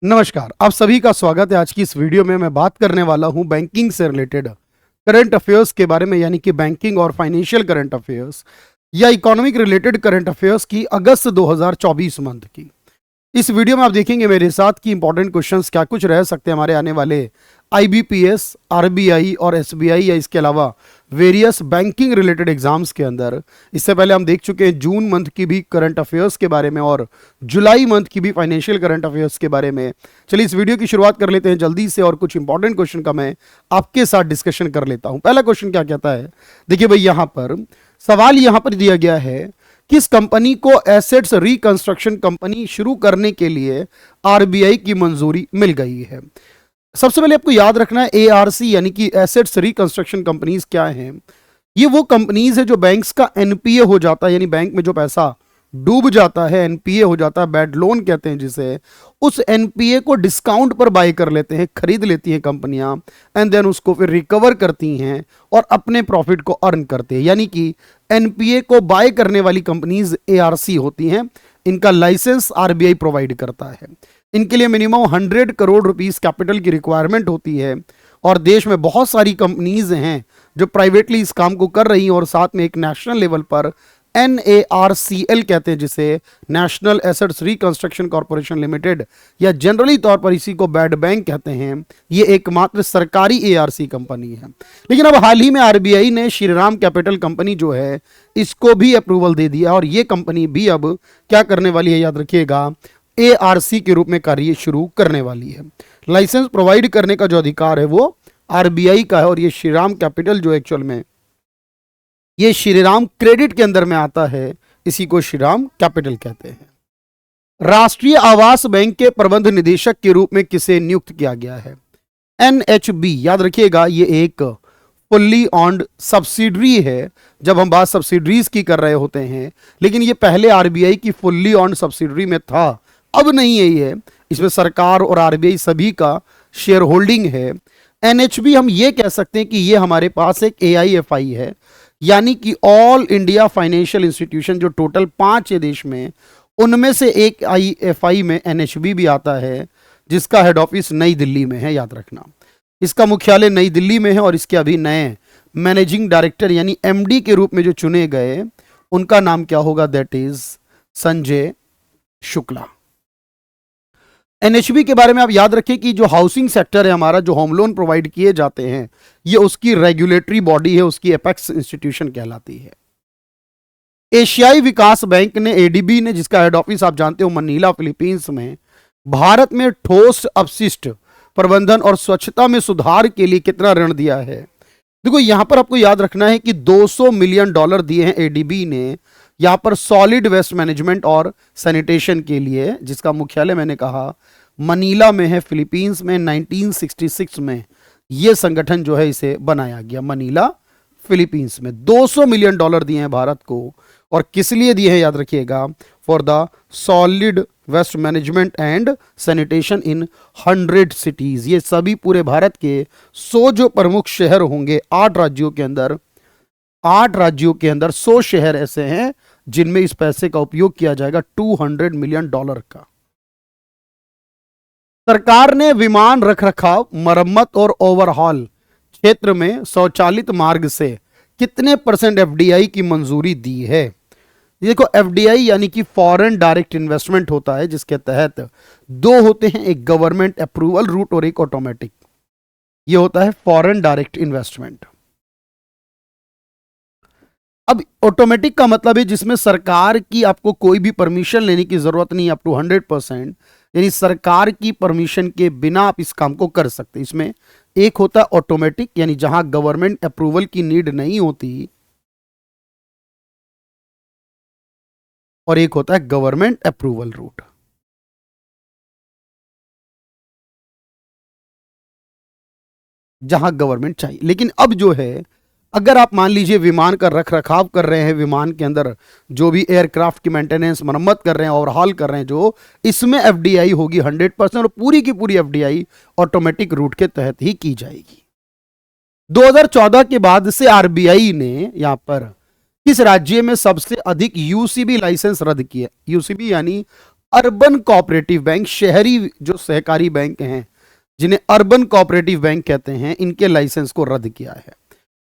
नमस्कार, आप सभी का स्वागत है। आज की इस वीडियो में मैं बात करने वाला हूं बैंकिंग से रिलेटेड करंट अफेयर्स के बारे में, यानी कि बैंकिंग और फाइनेंशियल करंट अफेयर्स या इकोनॉमिक रिलेटेड करंट अफेयर्स की अगस्त 2024 मंथ की। इस वीडियो में आप देखेंगे मेरे साथ कि इंपॉर्टेंट क्वेश्चंस क्या कुछ रह सकते हैं हमारे आने वाले आईबीपीएस, आरबीआई और एसबीआई या इसके अलावा वेरियस बैंकिंग रिलेटेड एग्जाम्स के अंदर। इससे पहले हम देख चुके हैं जून मंथ की भी करंट अफेयर्स के बारे में और जुलाई मंथ की भी फाइनेंशियल करंट अफेयर्स के बारे में। चलिए इस वीडियो की शुरुआत कर लेते हैं जल्दी से और कुछ इंपॉर्टेंट क्वेश्चन का मैं आपके साथ डिस्कशन कर लेता हूं। पहला क्वेश्चन क्या कहता है, देखिए भाई, यहां पर सवाल यहां पर दिया गया है, किस कंपनी को एसेट्स रिकंस्ट्रक्शन कंपनी शुरू करने के लिए आरबीआई की मंजूरी मिल गई है। सबसे पहले आपको याद रखना है एआरसी यानी कि एसेट्स रिकंस्ट्रक्शन कंपनीज क्या हैं। ये वो कंपनीज है जो बैंक्स का एनपीए हो जाता है, यानी बैंक में जो पैसा डूब जाता है, एनपीए हो जाता है, बैड लोन कहते हैं जिसे, उस एनपीए को डिस्काउंट पर बाय कर लेते हैं, खरीद लेती हैं कंपनियां, एंड देन उसको फिर रिकवर करती हैं और अपने प्रॉफिट को अर्न करते हैं। यानी कि एनपीए को बाय करने वाली कंपनीज एआरसी होती हैं। इनका लाइसेंस आरबीआई प्रोवाइड करता है। इनके लिए मिनिमम 100 करोड़ रुपीस कैपिटल की रिक्वायरमेंट होती है और देश में बहुत सारी कंपनीज हैं जो प्राइवेटली इस काम को कर रही हैं और साथ में एक नेशनल लेवल पर NARCL कहते हैं जिसे national assets reconstruction corporation limited, या जनरली तौर पर इसी को बैड बैंक कहते हैं। ये एकमात्र सरकारी एआरसी कंपनी है। लेकिन अब हाल ही में आरबीआई ने श्रीराम कैपिटल कंपनी जो है इसको भी अप्रूवल दे दिया और ये कंपनी भी अब क्या करने वाली है, याद रखिएगा, एआरसी के रूप में कार्य शुरू करने वाली है। लाइसेंस प्रोवाइड करने का जो अधिकार है वो आरबीआई का है और ये श्रीराम कैपिटल जो एक्चुअल में ये श्रीराम क्रेडिट के अंदर में आता है, इसी को श्रीराम कैपिटल कहते हैं। राष्ट्रीय आवास बैंक के प्रबंध निदेशक के रूप में किसे नियुक्त किया गया है? एनएचबी, याद रखिएगा, ये एक फुल्ली ऑन्ड सब्सिडरी है जब हम बात सब्सिडरीज की कर रहे होते हैं, लेकिन ये पहले आरबीआई की फुल्ली ऑन्ड सब्सिडरी में था, अब नहीं है ये। इसमें सरकार और आरबीआई सभी का शेयर होल्डिंग है। एनएचबी हम ये कह सकते हैं कि ये हमारे पास एक एआईएफआई है, यानी कि ऑल इंडिया फाइनेंशियल इंस्टीट्यूशन, जो टोटल 5 है देश में, उनमें से एक आईएफआई में एनएचबी भी आता है, जिसका हेड ऑफिस नई दिल्ली में है, याद रखना। इसका मुख्यालय नई दिल्ली में है और इसके अभी नए मैनेजिंग डायरेक्टर यानी एमडी के रूप में जो चुने गए, उनका नाम क्या होगा? That is Sanjay Shukla. NHB के बारे में आप याद रखें कि जो हाउसिंग सेक्टर है हमारा, जो होम लोन प्रोवाइड किए जाते हैं, ये उसकी रेगुलेटरी बॉडी है, उसकी एपेक्स इंस्टीट्यूशन कहलाती है। एशियाई विकास बैंक ने, एडीबी ने, जिसका हेड ऑफिस आप जानते हो मनीला फिलीपींस में, भारत में ठोस अपशिष्ट प्रबंधन और स्वच्छता में सुधार के लिए कितना ऋण दिया है? देखो यहां पर आपको याद रखना है कि $200 मिलियन दिए हैं एडीबी ने यहां पर सॉलिड वेस्ट मैनेजमेंट और सैनिटेशन के लिए, जिसका मुख्यालय मैंने कहा मनीला में है, फिलीपींस में। 1966 में यह संगठन जो है इसे बनाया गया, मनीला फिलीपींस में। $200 मिलियन दिए हैं भारत को, और किस लिए दिए हैं, याद रखिएगा, for the solid waste management and sanitation in 100 cities. ये सभी पूरे भारत के 100 जो प्रमुख शहर होंगे, 8 राज्यों के अंदर 100 शहर ऐसे हैं जिनमें इस पैसे का उपयोग किया जाएगा, $200 मिलियन का। सरकार ने विमान रखरखाव, मरम्मत और ओवरहॉल क्षेत्र में स्वचालित मार्ग से कितने % एफडीआई की मंजूरी दी है? देखो एफडीआई यानी कि फॉरेन डायरेक्ट इन्वेस्टमेंट होता है, जिसके तहत 2 होते हैं, एक गवर्नमेंट अप्रूवल रूट और एक ऑटोमेटिक। ये होता है फॉरेन डायरेक्ट इन्वेस्टमेंट। अब ऑटोमेटिक का मतलब है जिसमें सरकार की आपको कोई भी परमिशन लेने की जरूरत नहीं, अप टू 100%, यानी सरकार की परमिशन के बिना आप इस काम को कर सकते। इसमें एक होता है ऑटोमेटिक, यानी जहां गवर्नमेंट अप्रूवल की नीड नहीं होती, और एक होता है गवर्नमेंट अप्रूवल रूट, जहां गवर्नमेंट चाहिए। लेकिन अब जो है, अगर आप मान लीजिए विमान का रख रखाव कर रहे हैं, विमान के अंदर जो भी एयरक्राफ्ट की मेंटेनेंस, मरम्मत कर रहे हैं, ओवरहॉल कर रहे हैं, जो इसमें एफडीआई होगी 100%, और पूरी की पूरी एफडीआई ऑटोमेटिक रूट के तहत ही की जाएगी। 2014 के बाद से आरबीआई ने यहां पर किस राज्य में सबसे अधिक यूसीबी लाइसेंस रद्द किए? यूसीबी यानी अर्बन कोऑपरेटिव बैंक, शहरी जो सहकारी बैंक हैं जिन्हें अर्बन कोऑपरेटिव बैंक कहते हैं, इनके लाइसेंस को रद्द किया है।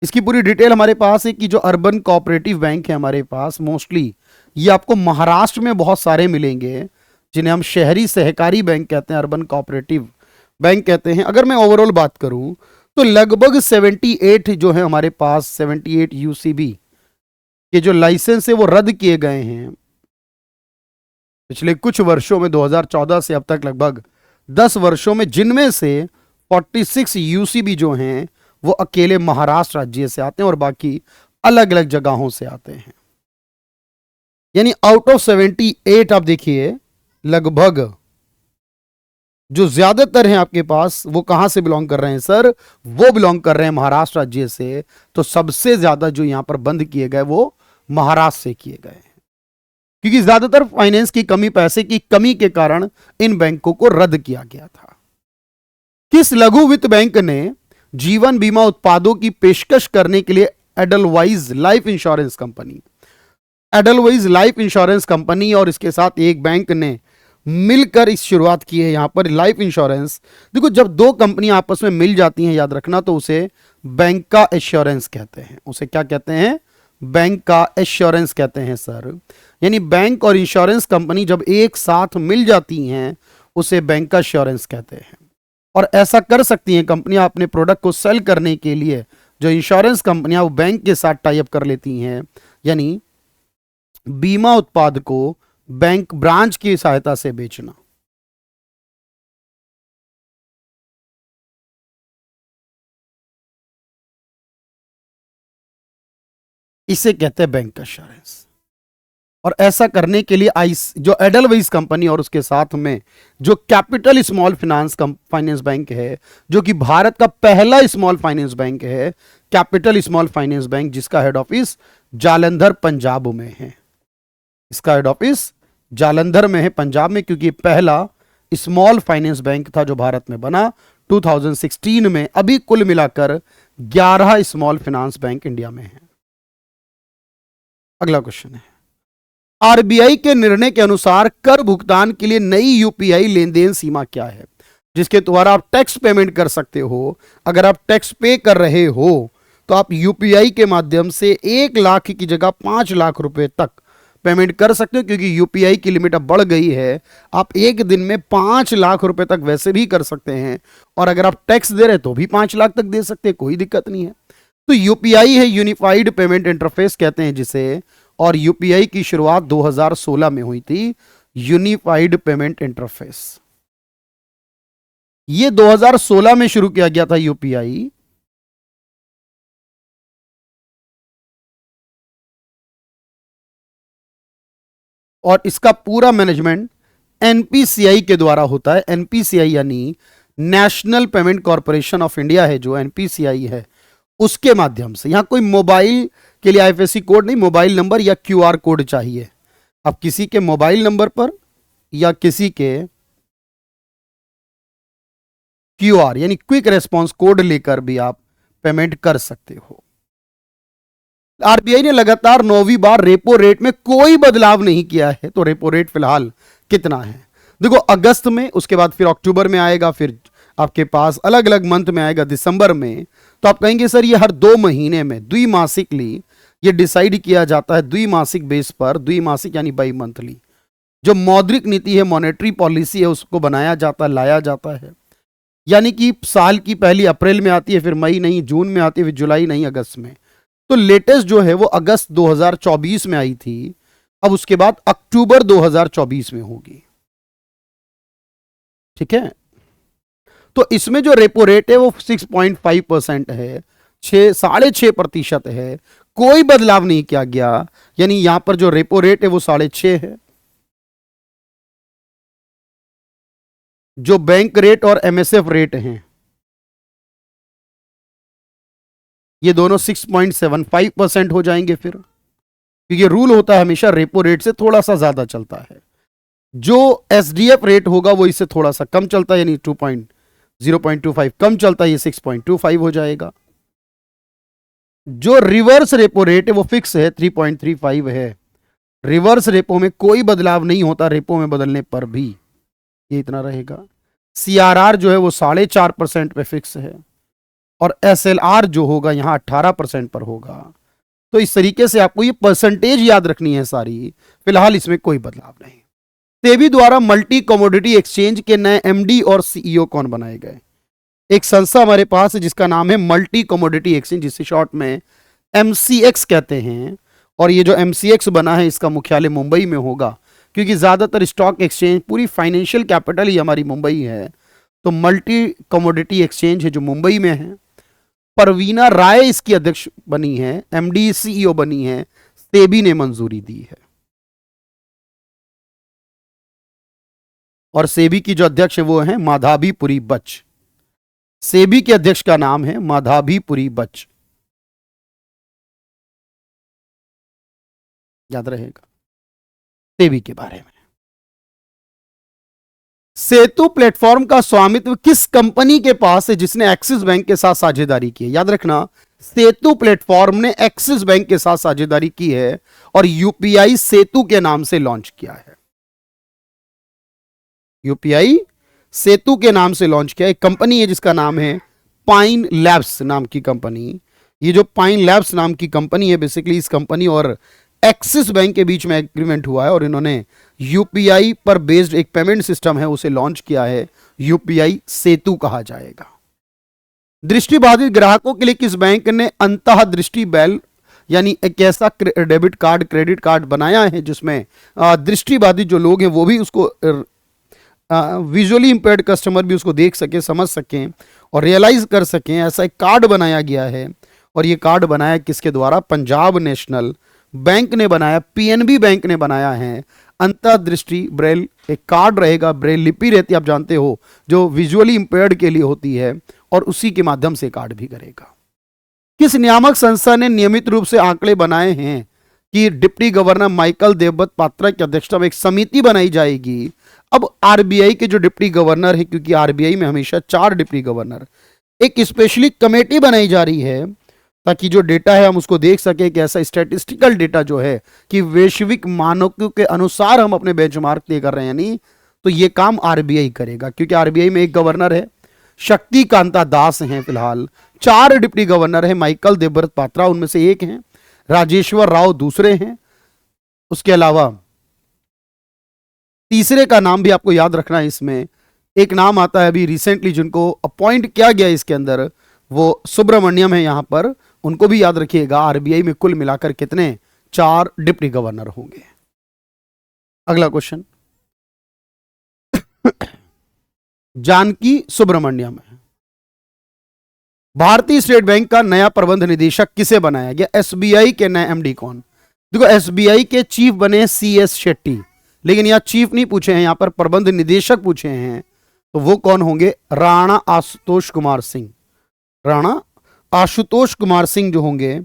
इसकी पूरी डिटेल हमारे पास है कि जो अर्बन कोऑपरेटिव बैंक है हमारे पास, मोस्टली ये आपको महाराष्ट्र में बहुत सारे मिलेंगे जिन्हें हम शहरी सहकारी बैंक कहते हैं, अर्बन कोऑपरेटिव बैंक कहते हैं। अगर मैं ओवरऑल बात करूं तो लगभग 78 जो है हमारे पास 78 यूसीबी के जो लाइसेंस है वो रद्द किए गए हैं पिछले कुछ वर्षों में, 2014 से अब तक लगभग 10 वर्षों में, जिनमें से 46 यूसीबी जो हैं वो अकेले महाराष्ट्र राज्य से आते हैं और बाकी अलग अलग जगहों से आते हैं। यानी आउट ऑफ 78 आप देखिए लगभग जो ज्यादातर हैं आपके पास वो कहां से बिलोंग कर रहे हैं सर? वो बिलोंग कर रहे हैं महाराष्ट्र राज्य से। तो सबसे ज्यादा जो यहां पर बंद किए गए वो महाराष्ट्र से किए गए हैं, क्योंकि ज्यादातर फाइनेंस की कमी, पैसे की कमी के कारण इन बैंकों को रद्द किया गया था। किस लघु वित्त बैंक ने जीवन बीमा उत्पादों की पेशकश करने के लिए Edelweiss life insurance company, Edelweiss life insurance company और इसके साथ एक बैंक ने मिलकर इस शुरुआत की है? यहां पर लाइफ इंश्योरेंस, देखो जब दो कंपनियां आपस में मिल जाती हैं, याद रखना, तो उसे बैंक का एश्योरेंस कहते हैं। उसे क्या कहते हैं? बैंक का एश्योरेंस कहते हैं सर। यानी बैंक और इंश्योरेंस कंपनी जब एक साथ मिल जाती हैं उसे बैंक का एश्योरेंस कहते हैं। और ऐसा कर सकती हैं कंपनियां अपने प्रोडक्ट को सेल करने के लिए, जो इंश्योरेंस कंपनियां वो बैंक के साथ टाई अप कर लेती हैं, यानी बीमा उत्पाद को बैंक ब्रांच की सहायता से बेचना। इसे कहते हैं बैंक एश्योरेंस। और ऐसा करने के लिए जो एडलवाइज कंपनी और उसके साथ में जो कैपिटल स्मॉल फाइनेंस बैंक है, जो कि भारत का पहला स्मॉल फाइनेंस बैंक है, कैपिटल स्मॉल फाइनेंस बैंक, जिसका हेड ऑफिस जालंधर पंजाब में है। इसका हेड ऑफिस जालंधर में है पंजाब में, क्योंकि पहला स्मॉल फाइनेंस बैंक था जो भारत में बना 2016 में। अभी कुल मिलाकर 11 स्मॉल फाइनेंस बैंक इंडिया में है। अगला क्वेश्चन है, आरबीआई के निर्णय के अनुसार कर भुगतान के लिए नई यूपीआई लेन देन सीमा क्या है, जिसके द्वारा आप टैक्स पेमेंट कर सकते हो? अगर आप टैक्स पे कर रहे हो तो आप यूपीआई के माध्यम से 1 लाख की जगह 5 लाख रुपए तक पेमेंट कर सकते हो, क्योंकि यूपीआई की लिमिट अब बढ़ गई है। आप एक दिन में 5 लाख रुपए तक वैसे भी कर सकते हैं, और अगर आप टैक्स दे रहे तो भी 5 लाख तक दे सकते हैं, कोई दिक्कत नहीं है। तो यूपीआई है यूनिफाइड पेमेंट इंटरफेस कहते हैं जिसे, और यूपीआई की शुरुआत 2016 में हुई थी, यूनिफाइड पेमेंट इंटरफेस। ये 2016 में शुरू किया गया था यूपीआई। और इसका पूरा मैनेजमेंट एनपीसीआई के द्वारा होता है। एनपीसीआई यानी national payment corporation of India है, जो एनपीसीआई है उसके माध्यम से। यहां कोई मोबाइल के लिए आईएफएससी कोड नहीं, मोबाइल नंबर या क्यूआर कोड चाहिए। अब किसी के मोबाइल नंबर पर या किसी के क्यूआर यानी क्विक रेस्पॉन्स कोड लेकर भी आप पेमेंट कर सकते हो। आरबीआई ने लगातार 9वीं बार रेपो रेट में कोई बदलाव नहीं किया है। तो रेपो रेट फिलहाल कितना है? देखो अगस्त में, उसके बाद फिर अक्टूबर में आएगा, फिर आपके पास अलग अलग मंथ में आएगा, दिसंबर में। तो आप कहेंगे सर ये हर 2 महीने में द्विमासिकली ये डिसाइड किया जाता है, द्विमासिक बेस पर। द्विमासिक यानी बाई मंथली जो मौद्रिक नीति है, मॉनेटरी पॉलिसी है, उसको बनाया जाता है, लाया जाता है। यानी कि साल की पहली अप्रैल में आती है, फिर मई नहीं जून में आती है, फिर जुलाई नहीं अगस्त में। तो लेटेस्ट जो है वो अगस्त 2024 में आई थी, अब उसके बाद अक्टूबर 2024 में होगी। ठीक है, तो इसमें जो रेपो रेट है वो 6.5% है, 6.5% है, कोई बदलाव नहीं किया गया। यानी यहां पर जो रेपो रेट है वो 6.5 है। जो बैंक रेट और एमएसएफ रेट हैं ये दोनों 6.75% हो जाएंगे फिर, क्योंकि रूल होता है हमेशा रेपो रेट से थोड़ा सा ज्यादा चलता है। जो एसडीएफ रेट होगा वो इससे थोड़ा सा कम चलता है, यानी 0.25 कम चलता है, ये 6.25 हो जाएगा। जो रिवर्स रेपो रेट है वो फिक्स है, 3.35 है। रिवर्स रेपो में कोई बदलाव नहीं होता रेपो में बदलने पर भी, ये इतना रहेगा। सीआरआर जो है वो 4.5% पे फिक्स है और एसएलआर जो होगा यहां 18% पर होगा। तो इस तरीके से आपको ये परसेंटेज याद रखनी है सारी। फिलहाल इसमें कोई बदलाव नहीं। सेबी द्वारा मल्टी कमोडिटी एक्सचेंज के नए एमडी और सीईओ कौन बनाए गए? एक संस्था हमारे पास है जिसका नाम है मल्टी कमोडिटी एक्सचेंज, जिसे शॉर्ट में एमसीएक्स कहते हैं। और ये जो एमसीएक्स बना है इसका मुख्यालय मुंबई में होगा, क्योंकि ज्यादातर स्टॉक एक्सचेंज, पूरी फाइनेंशियल कैपिटल ही हमारी मुंबई है। तो मल्टी कमोडिटी एक्सचेंज है जो मुंबई में है। परवीना राय इसकी अध्यक्ष बनी है, एमडी सीईओ बनी है, सेबी ने मंजूरी दी है। और सेबी की जो अध्यक्ष है वो है माधवीपुरी बच। सेबी के अध्यक्ष का नाम है माधवीपुरी बच, याद रहेगा सेबी के बारे में। सेतु प्लेटफॉर्म का स्वामित्व किस कंपनी के पास है जिसने एक्सिस बैंक के साथ साझेदारी की है? याद रखना, सेतु प्लेटफॉर्म ने एक्सिस बैंक के साथ साझेदारी की है और यूपीआई सेतु के नाम से लॉन्च किया है। यूपीआई सेतु के नाम से लॉन्च किया। एक कंपनी है जिसका नाम है पाइन लैब्स नाम की कंपनी। ये जो पाइन लैब्स नाम की कंपनी है, बेसिकली इस कंपनी और एक्सिस बैंक के बीच में एग्रीमेंट हुआ है और इन्होंने यूपीआई पर बेस्ड एक पेमेंट सिस्टम है उसे लॉन्च किया है। यूपीआई सेतु कहा जाएगा। दृष्टिबाधित ग्राहकों के लिए किस बैंक ने अंतः दृष्टि बैल यानी एक ऐसा डेबिट कार्ड, क्रेडिट कार्ड बनाया है जिसमें दृष्टिबाधित जो लोग हैं वो भी उसको, विजुअली इंपेयर्ड कस्टमर भी उसको देख सके, समझ सकें और रियलाइज कर सकें। ऐसा एक कार्ड बनाया गया है और ये कार्ड बनाया किसके द्वारा? पंजाब नेशनल बैंक ने बनाया, पीएनबी बैंक ने बनाया है। अंतर्दृष्टि ब्रेल एक कार्ड रहेगा, ब्रेल लिपि रहती है आप जानते हो, जो विजुअली इंपेयर्ड के लिए होती है और उसी के माध्यम से कार्ड भी करेगा। किस नियामक संस्था ने नियमित रूप से आंकड़े बनाए हैं कि deputy governor Michael Devvrat Patra की अध्यक्षता में एक समिति बनाई जाएगी? अब आरबीआई के जो डिप्टी गवर्नर है, क्योंकि आरबीआई में हमेशा 4 डिप्टी गवर्नर, एक स्पेशली कमेटी बनाई जा रही है ताकि जो डेटा है हम उसको देख सके कि ऐसा स्टैटिस्टिकल डेटा जो है कि वैश्विक मानकों के अनुसार हम अपने बेंचमार्क तय कर रहे हैं नहीं, तो ये काम आरबीआई करेगा। क्योंकि आरबीआई में एक गवर्नर है, शक्ति कांता दास हैं। फिलहाल 4 डिप्टी गवर्नर है, माइकल देवव्रत पात्रा उनमें से एक हैं, राजेश्वर राव दूसरे हैं। उसके अलावा तीसरे का नाम भी आपको याद रखना है। इसमें एक नाम आता है अभी रिसेंटली जिनको अपॉइंट किया गया इसके अंदर, वो सुब्रमण्यम है यहां पर, उनको भी याद रखिएगा। आरबीआई में कुल मिलाकर कितने? 4 डिप्टी गवर्नर होंगे। अगला क्वेश्चन जानकी सुब्रमण्यम है। भारतीय स्टेट बैंक का नया प्रबंध निदेशक किसे बनाया गया? एसबीआई के नए एमडी कौन? देखो, एसबीआई के चीफ बने सीएस शेट्टी, लेकिन यहां चीफ नहीं पूछे हैं, यहां पर प्रबंध निदेशक पूछे हैं। तो वो कौन होंगे? राणा आशुतोष कुमार सिंह। राणा आशुतोष कुमार सिंह जो होंगे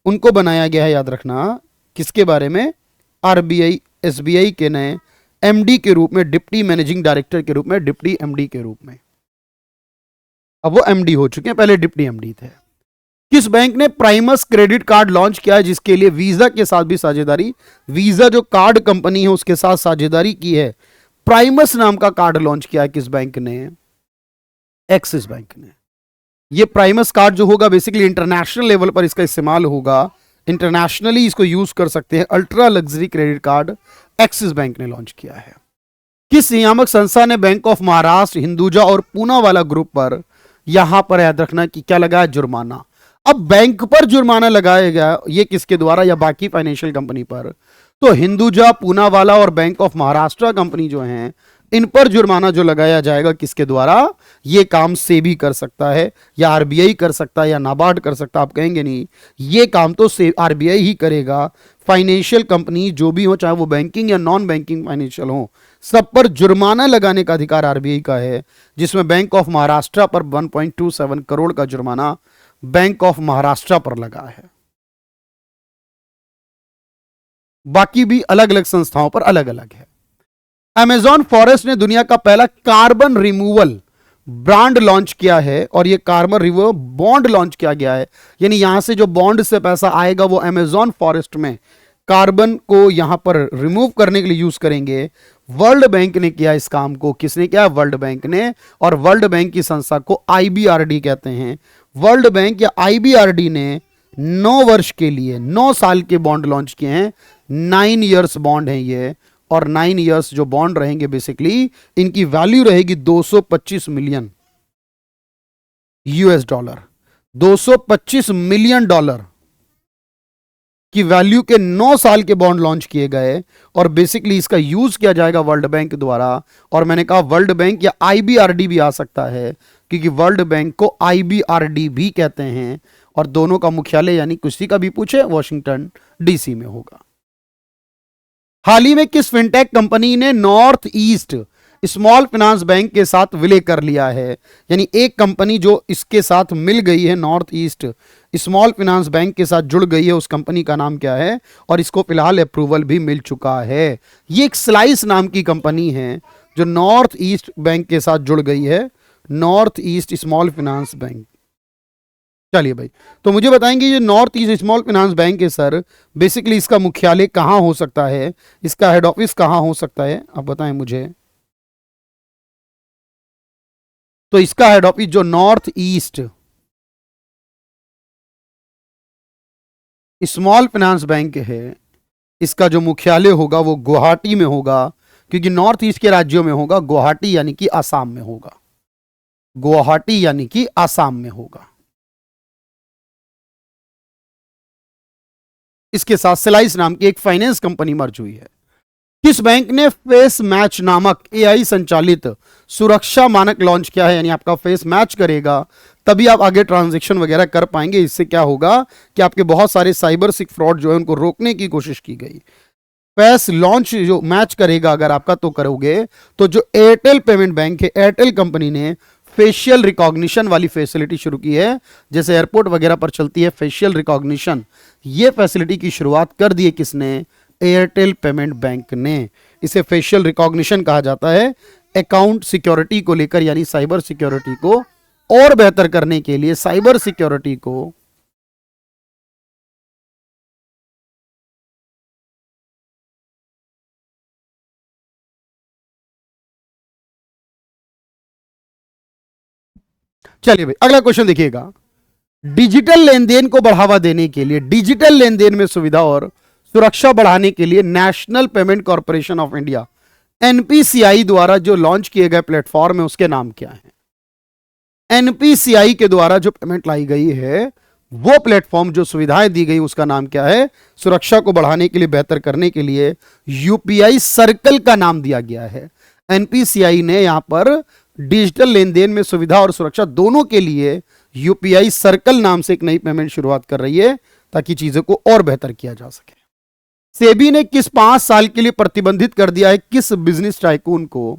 उनको बनाया गया है, याद रखना, किसके बारे में? आरबीआई एसबीआई के नए एमडी के रूप में, डिप्टी मैनेजिंग डायरेक्टर के रूप में, डिप्टी एमडी के रूप में। अब वो एमडी हो चुके हैं, पहले डिप्टी एमडी थे। किस बैंक ने प्राइमस क्रेडिट कार्ड लॉन्च किया है जिसके लिए वीजा के साथ भी साझेदारी, वीजा जो कार्ड कंपनी है उसके साथ साझेदारी की है? प्राइमस नाम का कार्ड लॉन्च किया है किस बैंक ने? एक्सिस बैंक ने। ये प्राइमस कार्ड जो होगा बेसिकली इंटरनेशनल लेवल पर इसका इस्तेमाल होगा, इंटरनेशनली इसको यूज कर सकते हैं। Ultra luxury credit card axis bank ने लॉन्च किया है। किस नियामक संस्था ने बैंक ऑफ महाराष्ट्र, हिंदुजा और पूनावाला ग्रुप पर, यहां पर याद रखना कि क्या लगा है? जुर्माना। अब बैंक पर जुर्माना लगाएगा, ये किसके द्वारा? या बाकी फाइनेंशियल कंपनी पर? तो हिंदुजा, पूनावाला और बैंक ऑफ महाराष्ट्र कंपनी जो हैं इन पर जुर्माना जो लगाया जाएगा किसके द्वारा? ये काम सेबी कर सकता है या आरबीआई कर सकता है या नाबार्ड कर सकता है, आप कहेंगे नहीं, ये काम तो आरबीआई ही करेगा। फाइनेंशियल कंपनी जो भी हो, चाहे वो बैंकिंग या नॉन बैंकिंग फाइनेंशियल हो, सब पर जुर्माना लगाने का अधिकार आरबीआई का है, जिसमें बैंक ऑफ महाराष्ट्र पर 1.27 करोड़ का जुर्माना बैंक ऑफ महाराष्ट्र पर लगा है। बाकी भी अलग अलग संस्थाओं पर अलग अलग है। अमेजॉन फॉरेस्ट ने दुनिया का पहला कार्बन रिमूवल ब्रांड लॉन्च किया है और यह कार्बन रिमूवल बॉन्ड लॉन्च किया गया है, यानी यहां से जो बॉन्ड से पैसा आएगा वो अमेजॉन फॉरेस्ट में कार्बन को यहां पर रिमूव करने के लिए यूज करेंगे। वर्ल्ड बैंक ने किया इस काम को। किसने किया? वर्ल्ड बैंक ने। और वर्ल्ड बैंक की संस्था को आईबीआरडी कहते हैं। वर्ल्ड बैंक या आईबीआरडी ने 9 वर्ष के लिए 9 साल के बॉन्ड लॉन्च किए हैं। 9 इयर्स बॉन्ड है ये। और 9 इयर्स जो बॉन्ड रहेंगे बेसिकली इनकी वैल्यू रहेगी 225 million US dollar. 225 million dollar की वैल्यू के 9 साल के बॉन्ड लॉन्च किए गए। और बेसिकली इसका यूज किया जाएगा वर्ल्ड बैंक द्वारा। और मैंने कहा वर्ल्ड बैंक या आईबीआरडी भी आ सकता है, क्योंकि वर्ल्ड बैंक को आईबीआरडी भी कहते हैं। और दोनों का मुख्यालय यानी किसी का भी पूछे वॉशिंगटन डीसी में होगा। हाल ही में किस फिनटेक कंपनी ने north east small finance bank के साथ विलय कर लिया है? यानी एक कंपनी जो इसके साथ मिल गई है, north east small finance bank के साथ जुड़ गई है, उस कंपनी का नाम क्या है? और इसको फिलहाल अप्रूवल भी मिल चुका है। ये एक स्लाइस नाम की कंपनी है जो नॉर्थ ईस्ट बैंक के साथ जुड़ गई है। North east small finance bank. चलिए भाई, तो मुझे बताएंगे ये north east small finance bank है सर, बेसिकली इसका मुख्यालय कहां हो सकता है? इसका हेड ऑफिस कहां हो सकता है? आप बताएं मुझे। तो इसका हेड ऑफिस जो north east small finance bank है, इसका जो मुख्यालय होगा वो गुवाहाटी में होगा, क्योंकि नॉर्थ ईस्ट के राज्यों में होगा। गुवाहाटी यानी कि आसाम में होगा। गुवाहाटी यानी कि आसाम में होगा। इसके साथ सिलाइस नाम की एक फाइनेंस कंपनी मर्ज हुई है। किस बैंक ने फेस मैच नामक एआई संचालित सुरक्षा मानक लॉन्च किया है? यानी आपका फेस मैच करेगा तभी आप आगे ट्रांजैक्शन वगैरह कर पाएंगे। इससे क्या होगा कि आपके बहुत सारे साइबर सिक फ्रॉड जो है उनको रोकने की कोशिश की गई। फेस लॉन्च जो मैच करेगा अगर आपका तो करोगे। तो जो एयरटेल पेमेंट बैंक है, एयरटेल कंपनी ने फेशियल रिकॉग्निशन वाली फैसिलिटी शुरू की है। जैसे एयरपोर्ट वगैरह पर चलती है फेशियल रिकॉग्निशन, ये फैसिलिटी की शुरुआत कर दी है किसने? एयरटेल पेमेंट बैंक ने। इसे फेशियल रिकॉग्निशन कहा जाता है। अकाउंट सिक्योरिटी को लेकर, यानी साइबर सिक्योरिटी को और बेहतर करने के लिए, साइबर सिक्योरिटी को चलिए भाई अगला क्वेश्चन देखिएगा। डिजिटल लेन देन को बढ़ावा देने के लिए, डिजिटल लेन देन में सुविधा और सुरक्षा बढ़ाने के लिए national payment corporation of India NPCI द्वारा जो लॉन्च किए गए प्लेटफॉर्म है उसके नाम क्या है? एनपीसीआई के द्वारा जो पेमेंट लाई गई है, वो प्लेटफॉर्म जो सुविधाएं दी गई उसका नाम क्या है? सुरक्षा को बढ़ाने के लिए, बेहतर करने के लिए यूपीआई सर्कल का नाम दिया गया है। एनपीसीआई ने यहां पर डिजिटल लेन देन में सुविधा और सुरक्षा दोनों के लिए यूपीआई सर्कल नाम से एक नई पेमेंट शुरुआत कर रही है, ताकि चीजों को और बेहतर किया जा सके। सेबी ने किस 5 साल के लिए प्रतिबंधित कर दिया है किस बिजनेस टाइकून को?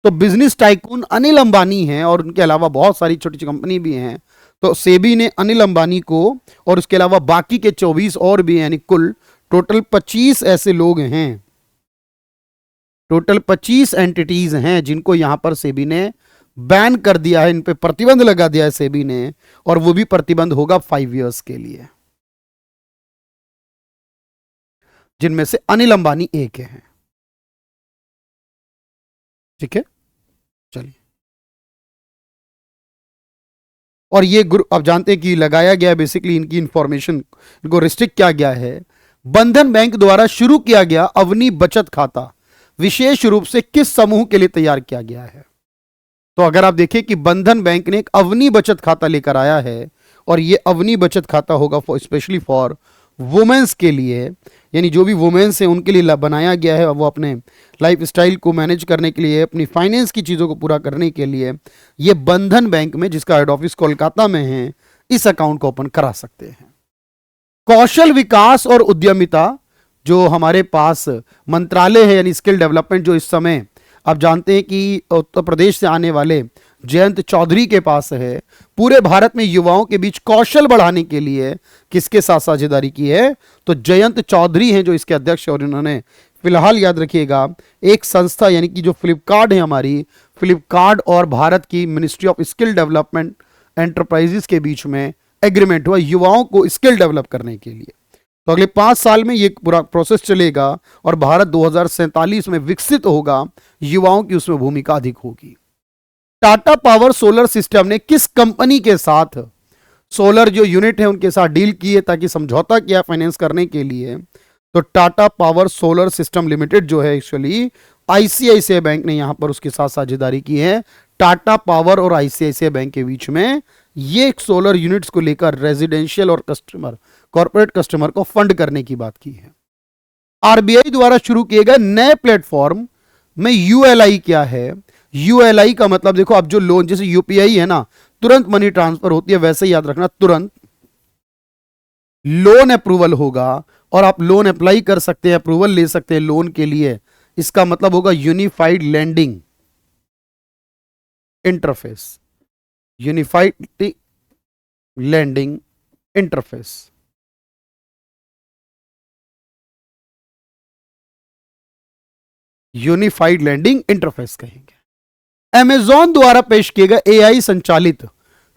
तो बिजनेस टाइकून अनिल अंबानी हैं, और उनके अलावा बहुत सारी छोटी छोटी कंपनी भी हैं। तो सेबी ने अनिल अंबानी को और उसके अलावा बाकी के 24 और भी हैं, यानी कुल टोटल 25 ऐसे लोग हैं, टोटल 25 एंटिटीज हैं जिनको यहां पर सेबी ने बैन कर दिया है, इन पे प्रतिबंध लगा दिया है सेबी ने। और वो भी प्रतिबंध होगा 5 इयर्स के लिए, जिनमें से अनिल अंबानी एक है। ठीक है, चलिए। और ये ग्रुप आप जानते हैं कि लगाया गया है, बेसिकली इनकी इंफॉर्मेशन इनको रिस्ट्रिक्ट किया गया है। बंधन बैंक द्वारा शुरू किया गया अवनी बचत खाता विशेष रूप से किस समूह के लिए तैयार किया गया है? तो अगर आप देखें कि बंधन बैंक ने एक अवनी बचत खाता लेकर आया है, और ये अवनी बचत खाता होगा स्पेशली फॉर वुमेन्स के लिए, यानी जो भी वुमेन्स हैं उनके लिए बनाया गया है। वो अपने लाइफ स्टाइल को मैनेज करने के लिए, अपनी फाइनेंस की चीज़ों को पूरा करने के लिए ये बंधन बैंक में, जिसका हेड ऑफिस कोलकाता में है, इस अकाउंट को ओपन करा सकते हैं। कौशल विकास और उद्यमिता जो हमारे पास मंत्रालय है, यानी स्किल डेवलपमेंट, जो इस समय आप जानते हैं कि उत्तर प्रदेश से आने वाले जयंत चौधरी के पास है, पूरे भारत में युवाओं के बीच कौशल बढ़ाने के लिए किसके साथ साझेदारी की है? तो जयंत चौधरी हैं जो इसके अध्यक्ष हैं। और इन्होंने फिलहाल याद रखिएगा एक संस्था, यानी कि जो फ्लिपकार्ट है हमारी, फ्लिपकार्ट और भारत की ministry of skill development enterprises के बीच में एग्रीमेंट हुआ युवाओं को स्किल डेवलप करने के लिए। तो अगले 5 साल में ये पूरा प्रोसेस चलेगा और भारत 2047 में विकसित होगा, युवाओं की उसमें भूमिका अधिक होगी। टाटा पावर सोलर सिस्टम ने किस कंपनी के साथ सोलर जो यूनिट है उनके साथ डील की है, ताकि समझौता किया फाइनेंस करने के लिए? तो Tata power solar system limited जो है एक्चुअली आईसीआईसीआई बैंक ने यहां पर उसके साथ साझेदारी की है। टाटा पावर और आईसीआईसीआई बैंक के बीच में ये सोलर यूनिट्स को लेकर रेजिडेंशियल और कस्टमर कॉर्पोरेट कस्टमर को फंड करने की बात की है। आरबीआई द्वारा शुरू किए गए नए प्लेटफॉर्म में यूएलआई क्या है? यूएलआई का मतलब देखो, अब जो लोन जैसे यूपीआई है ना, तुरंत मनी ट्रांसफर होती है, वैसे ही याद रखना तुरंत लोन अप्रूवल होगा और आप लोन अप्लाई कर सकते हैं, अप्रूवल ले सकते हैं लोन के लिए। इसका मतलब होगा unified lending interface, unified lending interface. Unified lending interface कहेंगे। अमेजॉन द्वारा पेश किए गए एआई संचालित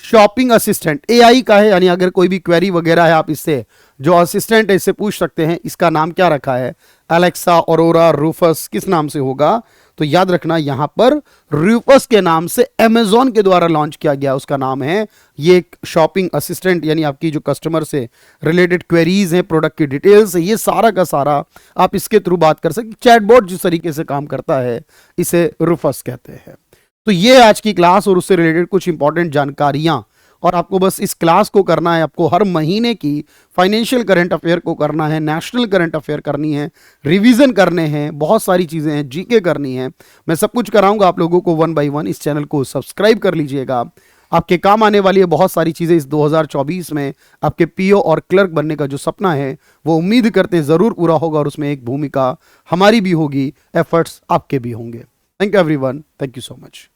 शॉपिंग असिस्टेंट, एआई का है, यानी अगर कोई भी क्वेरी वगैरह है आप इससे जो असिस्टेंट है इससे पूछ सकते हैं। इसका नाम क्या रखा है? अलेक्सा, ऑरोरा, रूफस, किस नाम से होगा? तो याद रखना यहां पर रूफस के नाम से अमेजॉन के द्वारा लॉन्च किया गया, उसका नाम है। ये एक शॉपिंग असिस्टेंट, यानी आपकी जो कस्टमर से रिलेटेड क्वेरीज हैं, प्रोडक्ट की डिटेल्स है, ये सारा का सारा आप इसके थ्रू बात कर सकते। चैटबॉट जिस तरीके से काम करता है इसे रूफस कहते हैं। तो ये आज की क्लास और उससे रिलेटेड कुछ इंपॉर्टेंट जानकारियां, और आपको बस इस क्लास को करना है। आपको हर महीने की फाइनेंशियल करंट अफेयर को करना है, नेशनल करंट अफेयर करनी है, रिवीजन करने हैं, बहुत सारी चीज़ें हैं, जीके करनी है। मैं सब कुछ कराऊंगा आप लोगों को 1 बाय 1। इस चैनल को सब्सक्राइब कर लीजिएगा, आपके काम आने वाली है बहुत सारी चीज़ें इस 2024 में। आपके पीओ और क्लर्क बनने का जो सपना है वो उम्मीद करते हैं ज़रूर पूरा होगा, और उसमें एक भूमिका हमारी भी होगी, एफर्ट्स आपके भी होंगे। Thank you everyone, thank you so much.